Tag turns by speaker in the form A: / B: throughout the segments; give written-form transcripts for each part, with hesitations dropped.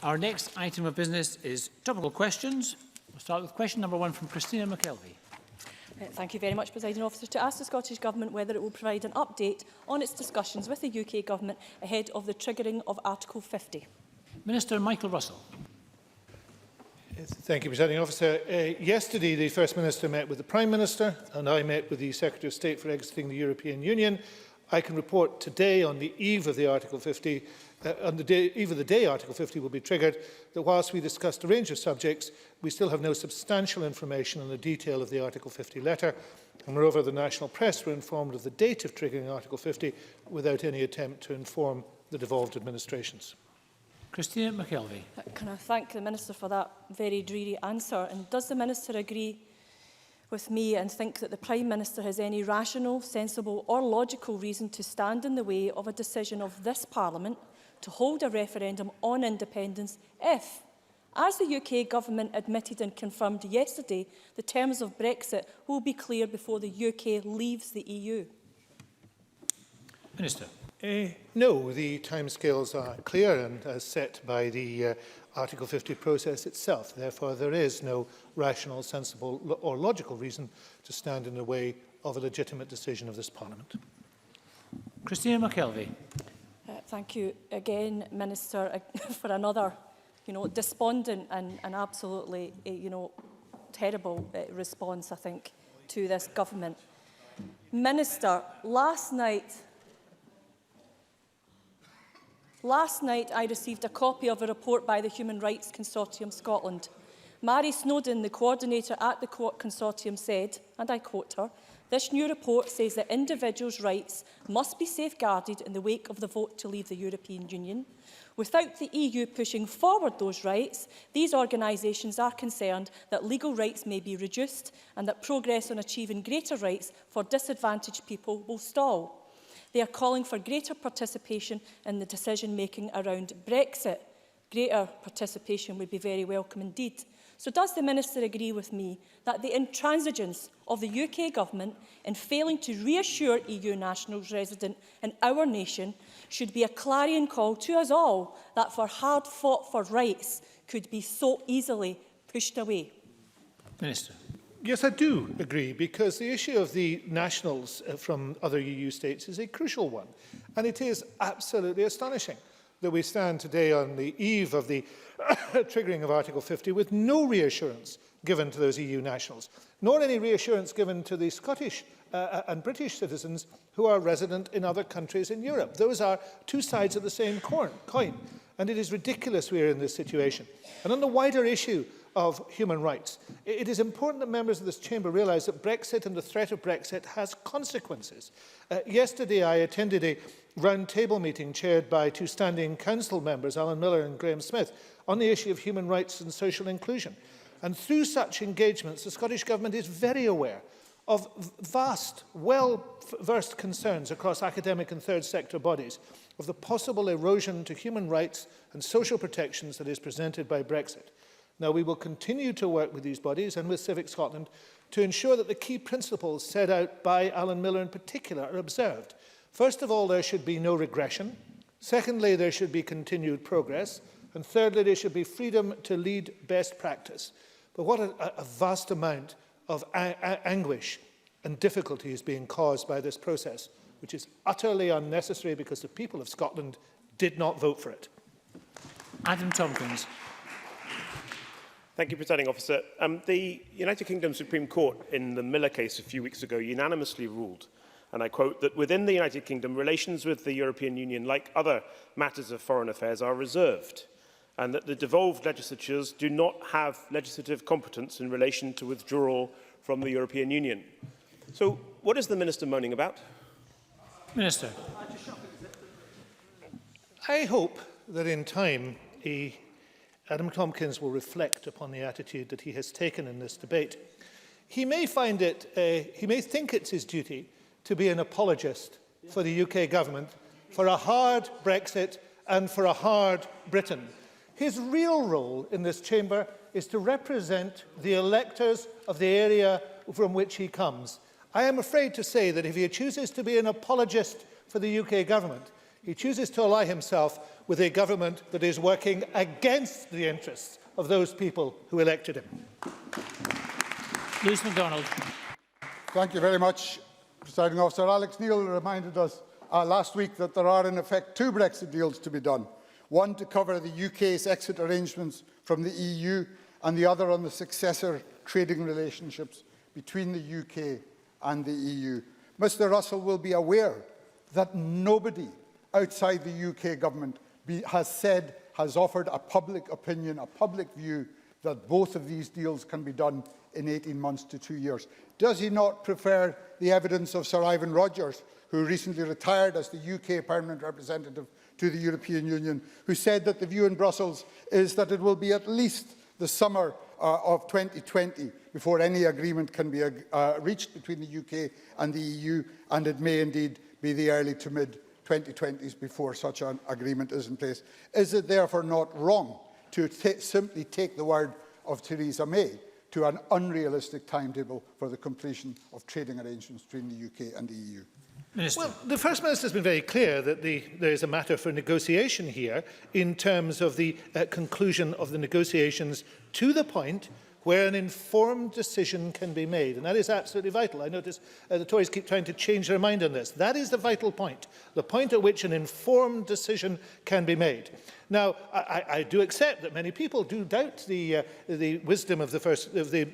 A: Our next item of business is topical questions. We'll start with question number 1 from Christina McKelvey.
B: Thank you very much, Presiding Officer. To ask the Scottish Government whether it will provide an update on its discussions with the UK Government ahead of the triggering of Article 50.
A: Minister Michael Russell.
C: Thank you, Presiding Officer. Yesterday, the First Minister met with the Prime Minister and I met with the Secretary of State for exiting the European Union. I can report today, on the eve of the Article 50, on the eve of the day Article 50 will be triggered, that whilst we discussed a range of subjects, we still have no substantial information on the detail of the Article 50 letter. And moreover, the national press were informed of the date of triggering Article 50 without any attempt to inform the devolved administrations.
A: Christina McKelvey.
B: Can I thank the Minister for that very dreary answer? And does the Minister agree with me and think that the Prime Minister has any rational, sensible or logical reason to stand in the way of a decision of this Parliament to hold a referendum on independence if, as the UK Government admitted and confirmed yesterday, the terms of Brexit will be clear before the UK leaves the EU?
A: Minister.
C: No, the timescales are clear and as set by the Article 50 process itself. Therefore, there is no rational, sensible or logical reason to stand in the way of a legitimate decision of this Parliament.
A: Christina McKelvey.
B: Thank you again, Minister, for another despondent and absolutely terrible response, I think, to this government. Minister, last night I received a copy of a report by the Human Rights Consortium Scotland. Mary Snowdon, the coordinator at the consortium, said, and I quote her, "This new report says that individuals' rights must be safeguarded in the wake of the vote to leave the European Union. Without the EU pushing forward those rights, these organisations are concerned that legal rights may be reduced and that progress on achieving greater rights for disadvantaged people will stall. They are calling for greater participation in the decision-making around Brexit. Greater participation would be very welcome indeed." So does the Minister agree with me that the intransigence of the UK Government in failing to reassure EU nationals resident in our nation should be a clarion call to us all that for hard-fought-for rights could be so easily pushed away?
A: Minister.
C: Yes, I do agree, because the issue of the nationals from other EU states is a crucial one. And it is absolutely astonishing that we stand today on the eve of the triggering of Article 50 with no reassurance given to those EU nationals, nor any reassurance given to the Scottish and British citizens who are resident in other countries in Europe. Those are two sides of the same coin, and it is ridiculous we are in this situation. And on the wider issue of human rights, it is important that members of this chamber realise that Brexit and the threat of Brexit has consequences. Yesterday I attended a round-table meeting chaired by two standing council members, Alan Miller and Graham Smith, on the issue of human rights and social inclusion. And through such engagements, the Scottish Government is very aware of vast, well-versed concerns across academic and third sector bodies of the possible erosion to human rights and social protections that is presented by Brexit. Now, we will continue to work with these bodies and with Civic Scotland to ensure that the key principles set out by Alan Miller in particular are observed. First of all, there should be no regression. Secondly, there should be continued progress. And thirdly, there should be freedom to lead best practice. But what a vast amount of anguish and difficulty is being caused by this process, which is utterly unnecessary because the people of Scotland did not vote for it.
A: Adam Tompkins.
D: Thank you, Presiding Officer. The United Kingdom Supreme Court in the Miller case a few weeks ago unanimously ruled, and I quote, that within the United Kingdom, relations with the European Union, like other matters of foreign affairs, are reserved, and that the devolved legislatures do not have legislative competence in relation to withdrawal from the European Union. So what is the Minister moaning about?
A: Minister.
C: I hope that in time Adam Tompkins will reflect upon the attitude that he has taken in this debate. He may think it's his duty to be an apologist for the UK Government, for a hard Brexit and for a hard Britain. His real role in this chamber is to represent the electors of the area from which he comes. I am afraid to say that if he chooses to be an apologist for the UK Government, He chooses to ally himself with a government that is working against the interests of those people who elected him.
A: Lewis MacDonald.
E: Thank you very much, Presiding Officer. Alex Neil reminded us last week that there are in effect two Brexit deals to be done. One to cover the UK's exit arrangements from the EU and the other on the successor trading relationships between the UK and the EU. Mr Russell will be aware that nobody outside the UK government has offered a public opinion, a public view, that both of these deals can be done in 18 months to 2 years. Does he not prefer the evidence of Sir Ivan Rogers, who recently retired as the UK permanent representative to the European Union, who said that the view in Brussels is that it will be at least the summer of 2020 before any agreement can be reached between the UK and the EU, and it may indeed be the early to mid-2020s before such an agreement is in place? Is it therefore not wrong to simply take the word of Theresa May to an unrealistic timetable for the completion of trading arrangements between the UK and the EU?
A: Minister.
C: Well, the First Minister has been very clear that there is a matter for negotiation here in terms of the conclusion of the negotiations to the point where an informed decision can be made. And that is absolutely vital. I notice the Tories keep trying to change their mind on this. That is the vital point, the point at which an informed decision can be made. Now, I do accept that many people do doubt the wisdom of the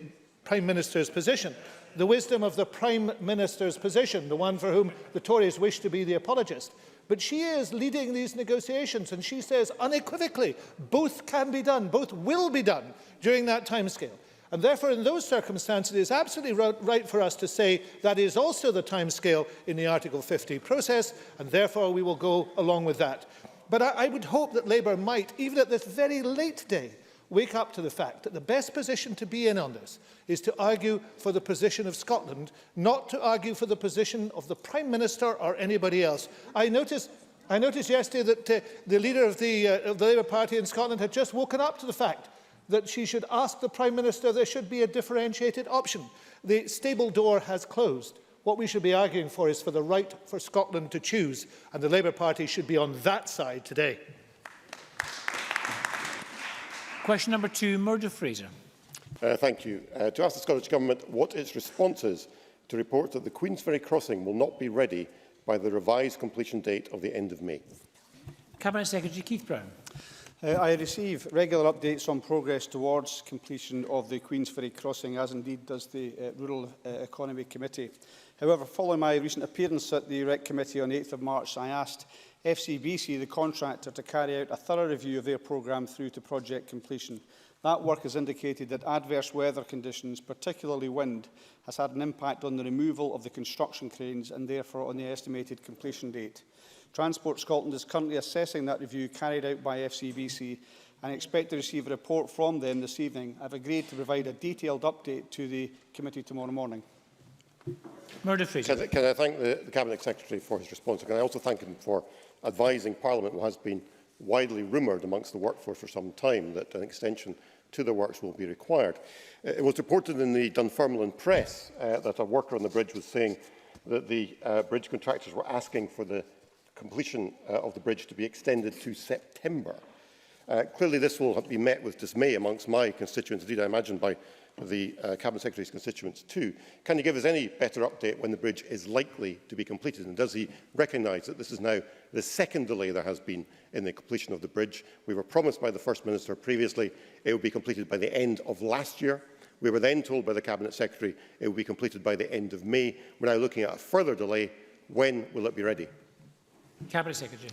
C: Prime Minister's position. The wisdom of the Prime Minister's position, the one for whom the Tories wish to be the apologist. But she is leading these negotiations, and she says unequivocally both can be done, both will be done during that timescale. And therefore, in those circumstances, it is absolutely right for us to say that is also the timescale in the Article 50 process, and therefore we will go along with that. But I would hope that Labour might, even at this very late day, wake up to the fact that the best position to be in on this is to argue for the position of Scotland, not to argue for the position of the Prime Minister or anybody else. I noticed yesterday that the leader of the Labour Party in Scotland had just woken up to the fact that she should ask the Prime Minister there should be a differentiated option. The stable door has closed. What we should be arguing for is for the right for Scotland to choose, and the Labour Party should be on that side today.
A: Question number 2, Murdo Fraser.
F: Thank you. To ask the Scottish Government what its response is to reports that the Queensferry crossing will not be ready by the revised completion date of the end of May.
A: Cabinet Secretary Keith Brown.
G: I receive regular updates on progress towards completion of the Queensferry crossing, as indeed does the Rural Economy Committee. However, following my recent appearance at the REC Committee on 8th of March, I asked FCBC, the contractor, to carry out a thorough review of their programme through to project completion. That work has indicated that adverse weather conditions, particularly wind, has had an impact on the removal of the construction cranes and therefore on the estimated completion date. Transport Scotland is currently assessing that review carried out by FCBC, and I expect to receive a report from them this evening. I have agreed to provide a detailed update to the committee tomorrow morning.
A: Murdo Fraser.
F: Can I thank the Cabinet Secretary for his response? Can I also thank him for advising Parliament, what has been widely rumoured amongst the workforce for some time, that an extension to the works will be required. It was reported in the Dunfermline press that a worker on the bridge was saying that the bridge contractors were asking for the completion of the bridge to be extended to September. Clearly this will be met with dismay amongst my constituents, indeed I imagine by the Cabinet Secretary's constituents too. Can you give us any better update when the bridge is likely to be completed? And does he recognise that this is now the second delay there has been in the completion of the bridge? We were promised by the First Minister previously it would be completed by the end of last year. We were then told by the Cabinet Secretary it would be completed by the end of May. We're now looking at a further delay. When will it be ready?
A: Cabinet Secretary.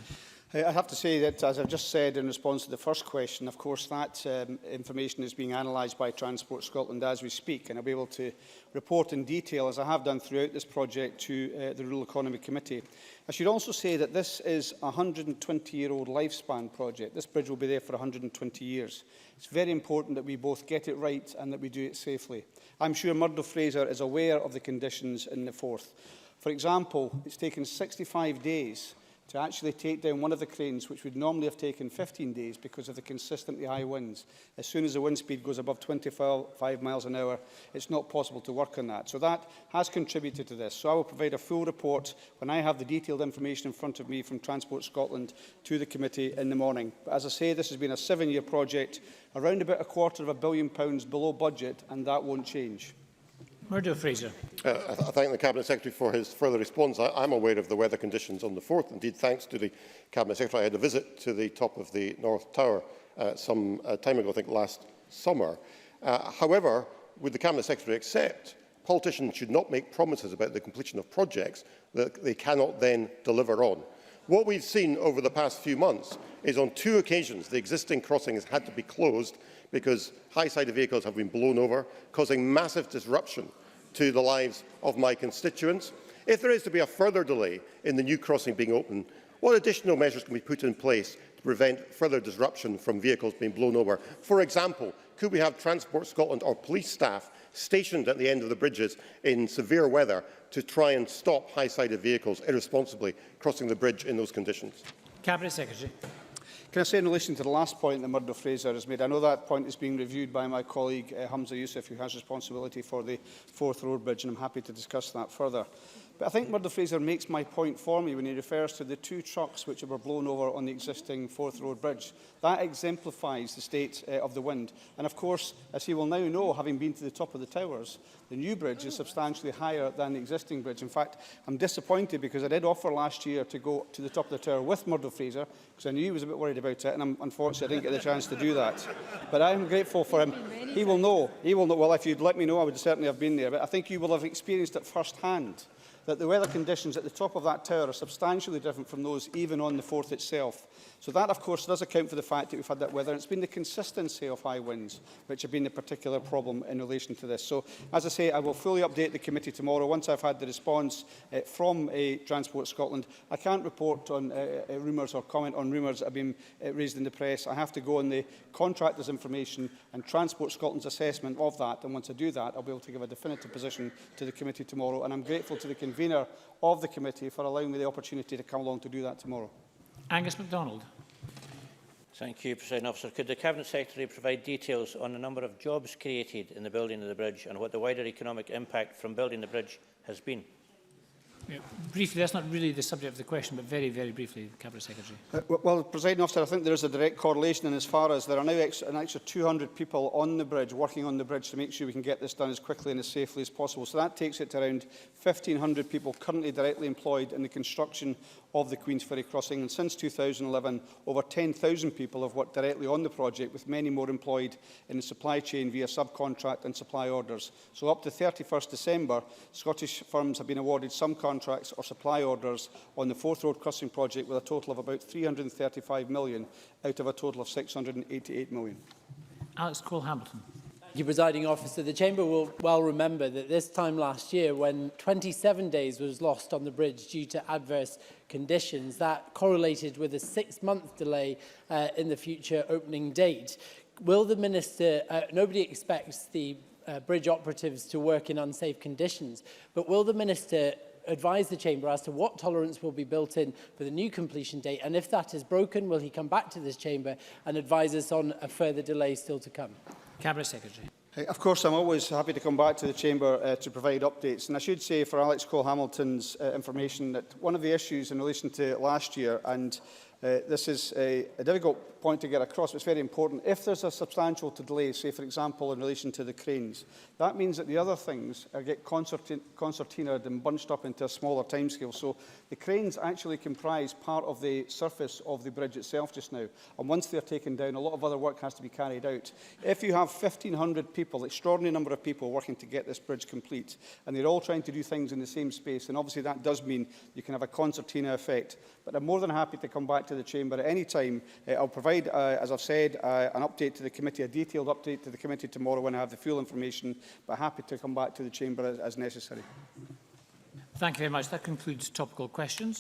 G: I have to say that, as I've just said in response to the first question, of course that information is being analysed by Transport Scotland as we speak, and I'll be able to report in detail, as I have done throughout this project, to the Rural Economy Committee. I should also say that this is a 120-year-old lifespan project. This bridge will be there for 120 years. It's very important that we both get it right and that we do it safely. I'm sure Murdo Fraser is aware of the conditions in the Forth. For example, it's taken 65 days to actually take down one of the cranes, which would normally have taken 15 days because of the consistently high winds. As soon as the wind speed goes above 25 miles an hour, it's not possible to work on that. So that has contributed to this. So I will provide a full report when I have the detailed information in front of me from Transport Scotland to the committee in the morning. But as I say, this has been a 7-year project, around about £250 million below budget, and that won't change.
A: Murdo Fraser.
F: I thank the Cabinet Secretary for his further response. I'm aware of the weather conditions on the 4th. Indeed, thanks to the Cabinet Secretary, I had a visit to the top of the North Tower some time ago, I think last summer. However, would the Cabinet Secretary accept politicians should not make promises about the completion of projects that they cannot then deliver on? What we've seen over the past few months is on 2 occasions the existing crossing has had to be closed because high-sided vehicles have been blown over, causing massive disruption to the lives of my constituents. If there is to be a further delay in the new crossing being open, what additional measures can be put in place to prevent further disruption from vehicles being blown over? For example, could we have Transport Scotland or police staff stationed at the end of the bridges in severe weather to try and stop high-sided vehicles irresponsibly crossing the bridge in those conditions?
A: Cabinet Secretary.
G: Can I say in relation to the last point that Murdo Fraser has made, I know that point is being reviewed by my colleague Hamza Youssef, who has responsibility for the Forth Road Bridge, and I'm happy to discuss that further. But I think Murdo Fraser makes my point for me when he refers to the 2 trucks which were blown over on the existing Forth Road Bridge. That exemplifies the state of the wind. And of course, as he will now know, having been to the top of the towers, the new bridge is substantially higher than the existing bridge. In fact, I'm disappointed because I did offer last year to go to the top of the tower with Murdo Fraser, because I knew he was a bit worried about it, and unfortunately I didn't get the chance to do that. But I am grateful for him. He will know. Well, if you'd let me know, I would certainly have been there. But I think you will have experienced it firsthand, that the weather conditions at the top of that tower are substantially different from those even on the Forth itself. So that, of course, does account for the fact that we've had that weather. It's been the consistency of high winds which have been the particular problem in relation to this. So, as I say, I will fully update the committee tomorrow once I've had the response from Transport Scotland. I can't report on rumours or comment on rumours that have been raised in the press. I have to go on the contractor's information and Transport Scotland's assessment of that. And once I do that, I'll be able to give a definitive position to the committee tomorrow. And I'm grateful to the convener of the committee for allowing me the opportunity to come along to do that tomorrow.
A: Angus MacDonald.
H: Thank you, President Officer. Could the Cabinet Secretary provide details on the number of jobs created in the building of the bridge and what the wider economic impact from building the bridge has been?
A: Yeah, briefly, that's not really the subject of the question, but very, very briefly, Cabinet Secretary.
G: Well, President Officer, I think there is a direct correlation in as far as there are now an extra 200 people on the bridge, working on the bridge to make sure we can get this done as quickly and as safely as possible. So that takes it to around 1,500 people currently directly employed in the construction of the Queensferry crossing. And since 2011, over 10,000 people have worked directly on the project, with many more employed in the supply chain via subcontract and supply orders. So up to 31st December, Scottish firms have been awarded some contracts or supply orders on the Forth Road crossing project with a total of about £335 million out of a total of £688 million.
A: Alex Cole-Hamilton.
I: Thank you, Presiding Officer. The Chamber will well remember that this time last year, when 27 days was lost on the bridge due to adverse conditions, that correlated with a 6-month delay in the future opening date. Will the Minister, nobody expects the bridge operatives to work in unsafe conditions, but will the Minister advise the Chamber as to what tolerance will be built in for the new completion date, and if that is broken, will he come back to this Chamber and advise us on a further delay still to come?
A: Cabinet Secretary.
G: Of course, I'm always happy to come back to the Chamber to provide updates. And I should say for Alex Cole-Hamilton's information that one of the issues in relation to last year, and this is a difficult point to get across, but it's very important. If there's a substantial delay, say for example in relation to the cranes, that means that the other things get concertinaed and bunched up into a smaller timescale. So the cranes actually comprise part of the surface of the bridge itself just now. And once they're taken down, a lot of other work has to be carried out. If you have 1,500 people, extraordinary number of people working to get this bridge complete, and they're all trying to do things in the same space, and obviously that does mean you can have a concertina effect. But I'm more than happy to come back to the Chamber at any time. I'll provide, as I've said, an update to the committee, a detailed update to the committee tomorrow when I have the full information, but happy to come back to the Chamber as necessary.
A: Thank you very much. That concludes topical questions.